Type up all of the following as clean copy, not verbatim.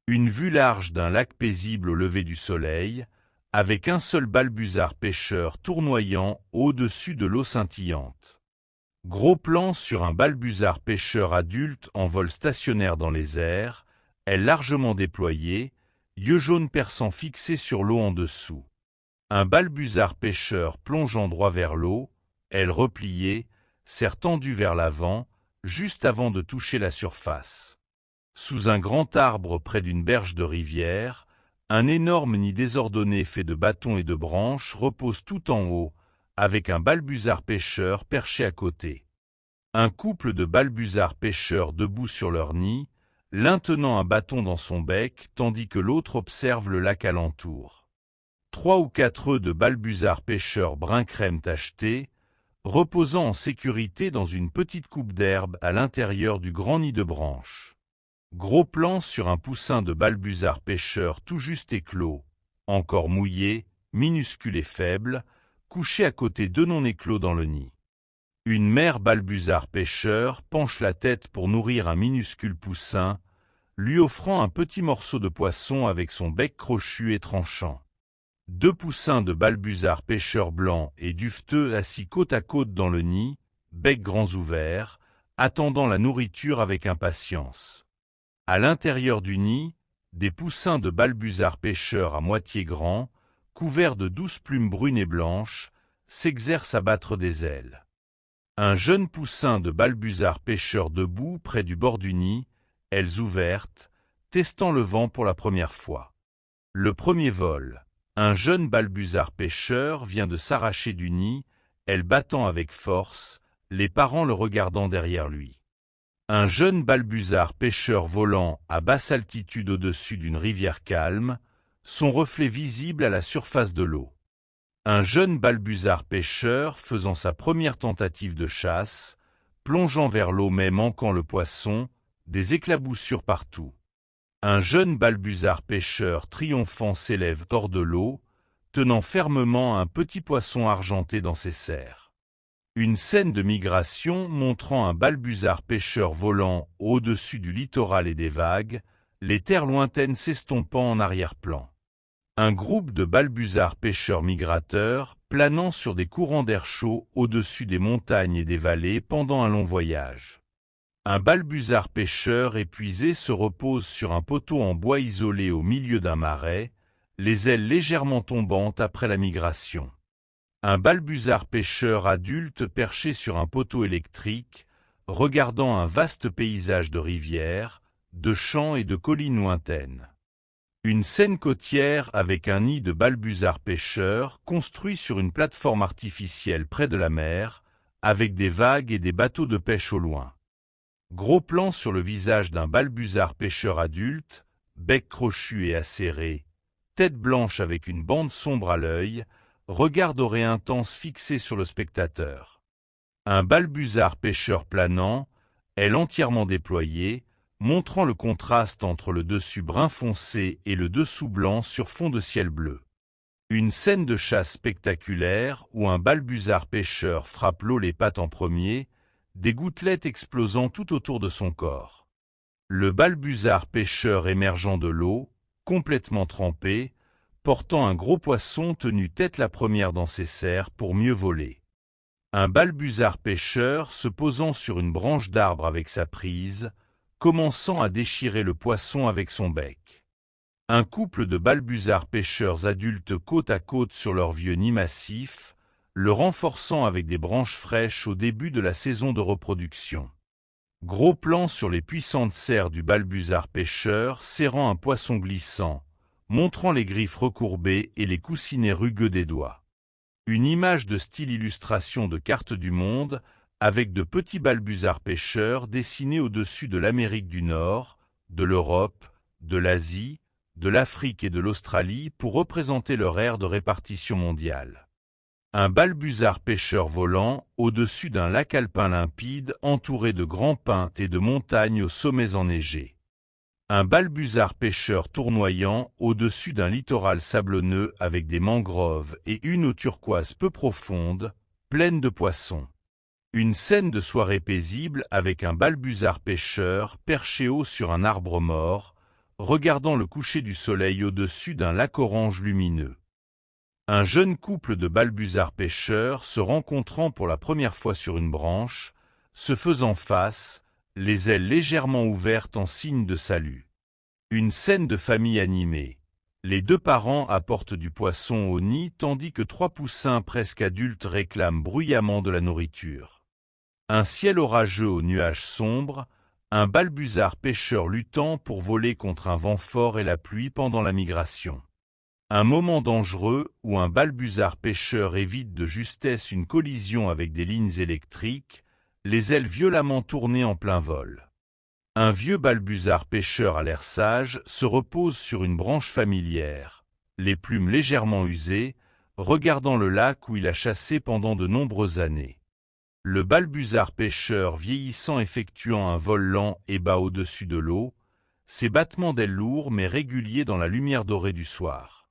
Une vue large d'un lac paisible au lever du soleil, avec un seul balbuzard pêcheur tournoyant au-dessus de l'eau scintillante. Gros plan sur un balbuzard pêcheur adulte en vol stationnaire dans les airs, aile largement déployée, yeux jaunes perçants fixés sur l'eau en dessous. Un balbuzard pêcheur plongeant droit vers l'eau, aile repliée, serre tendue vers l'avant, juste avant de toucher la surface. Sous un grand arbre près d'une berge de rivière, un énorme nid désordonné fait de bâtons et de branches repose tout en haut, avec un balbuzard pêcheur perché à côté. Un couple de balbuzards pêcheurs debout sur leur nid, l'un tenant un bâton dans son bec tandis que l'autre observe le lac alentour. 3 ou 4 œufs de balbuzards pêcheurs brun crème tachetés, reposant en sécurité dans une petite coupe d'herbe à l'intérieur du grand nid de branches. Gros plan sur un poussin de balbuzards pêcheurs tout juste éclos, encore mouillé, minuscule et faible, couché à côté d'eux non éclos dans le nid. Une mère balbuzard pêcheur penche la tête pour nourrir un minuscule poussin, lui offrant un petit morceau de poisson avec son bec crochu et tranchant. 2 poussins de balbuzards pêcheurs blancs et duveteux assis côte à côte dans le nid, becs grands ouverts, attendant la nourriture avec impatience. À l'intérieur du nid, des poussins de balbuzards pêcheurs à moitié grands, couverts de douces plumes brunes et blanches, s'exercent à battre des ailes. Un jeune poussin de balbuzards pêcheurs debout près du bord du nid, ailes ouvertes, testant le vent pour la première fois. Le premier vol. Un jeune balbuzard pêcheur vient de s'arracher du nid, ailes battant avec force, les parents le regardant derrière lui. Un jeune balbuzard pêcheur volant à basse altitude au-dessus d'une rivière calme, son reflet visible à la surface de l'eau. Un jeune balbuzard pêcheur faisant sa première tentative de chasse, plongeant vers l'eau mais manquant le poisson, des éclaboussures partout. Un jeune balbuzard pêcheur triomphant s'élève hors de l'eau, tenant fermement un petit poisson argenté dans ses serres. Une scène de migration montrant un balbuzard pêcheur volant au-dessus du littoral et des vagues, les terres lointaines s'estompant en arrière-plan. Un groupe de balbuzards pêcheurs migrateurs planant sur des courants d'air chaud au-dessus des montagnes et des vallées pendant un long voyage. Un balbuzard pêcheur épuisé se repose sur un poteau en bois isolé au milieu d'un marais, les ailes légèrement tombantes après la migration. Un balbuzard pêcheur adulte perché sur un poteau électrique, regardant un vaste paysage de rivières, de champs et de collines lointaines. Une scène côtière avec un nid de balbuzards pêcheurs construit sur une plateforme artificielle près de la mer, avec des vagues et des bateaux de pêche au loin. Gros plan sur le visage d'un balbuzard pêcheur adulte, bec crochu et acéré, tête blanche avec une bande sombre à l'œil, regard doré intense fixé sur le spectateur. Un balbuzard pêcheur planant, aile entièrement déployée, montrant le contraste entre le dessus brun foncé et le dessous blanc sur fond de ciel bleu. Une scène de chasse spectaculaire où un balbuzard pêcheur frappe l'eau les pattes en premier, des gouttelettes explosant tout autour de son corps. Le balbuzard pêcheur émergeant de l'eau, complètement trempé, portant un gros poisson tenu tête la première dans ses serres pour mieux voler. Un balbuzard pêcheur se posant sur une branche d'arbre avec sa prise, commençant à déchirer le poisson avec son bec. Un couple de balbuzards pêcheurs adultes côte à côte sur leur vieux nid massif, le renforçant avec des branches fraîches au début de la saison de reproduction. Gros plan sur les puissantes serres du balbuzard pêcheur serrant un poisson glissant, montrant les griffes recourbées et les coussinets rugueux des doigts. Une image de style illustration de carte du monde, avec de petits balbuzards pêcheurs dessinés au-dessus de l'Amérique du Nord, de l'Europe, de l'Asie, de l'Afrique et de l'Australie pour représenter leur aire de répartition mondiale. Un balbuzard pêcheur volant au-dessus d'un lac alpin limpide entouré de grands pins et de montagnes aux sommets enneigés. Un balbuzard pêcheur tournoyant au-dessus d'un littoral sablonneux avec des mangroves et une eau turquoise peu profonde, pleine de poissons. Une scène de soirée paisible avec un balbuzard pêcheur perché haut sur un arbre mort, regardant le coucher du soleil au-dessus d'un lac orange lumineux. Un jeune couple de balbuzards pêcheurs se rencontrant pour la première fois sur une branche, se faisant face, les ailes légèrement ouvertes en signe de salut. Une scène de famille animée. Les deux parents apportent du poisson au nid tandis que trois poussins presque adultes réclament bruyamment de la nourriture. Un ciel orageux aux nuages sombres, un balbuzard pêcheur luttant pour voler contre un vent fort et la pluie pendant la migration. Un moment dangereux où un balbuzard pêcheur évite de justesse une collision avec des lignes électriques, les ailes violemment tournées en plein vol. Un vieux balbuzard pêcheur à l'air sage se repose sur une branche familière, les plumes légèrement usées, regardant le lac où il a chassé pendant de nombreuses années. Le balbuzard pêcheur vieillissant effectuant un vol lent et bas au-dessus de l'eau, ses battements d'ailes lourds mais réguliers dans la lumière dorée du soir.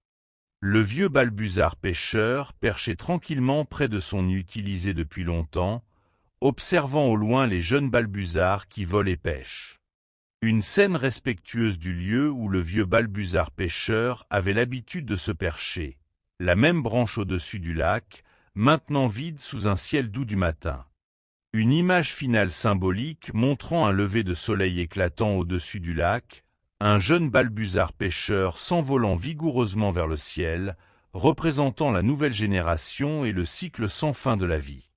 Le vieux balbuzard pêcheur, perché tranquillement près de son nid utilisé depuis longtemps, observant au loin les jeunes balbuzards qui volent et pêchent. Une scène respectueuse du lieu où le vieux balbuzard pêcheur avait l'habitude de se percher, la même branche au-dessus du lac, maintenant vide sous un ciel doux du matin. Une image finale symbolique montrant un lever de soleil éclatant au-dessus du lac, un jeune balbuzard pêcheur s'envolant vigoureusement vers le ciel, représentant la nouvelle génération et le cycle sans fin de la vie.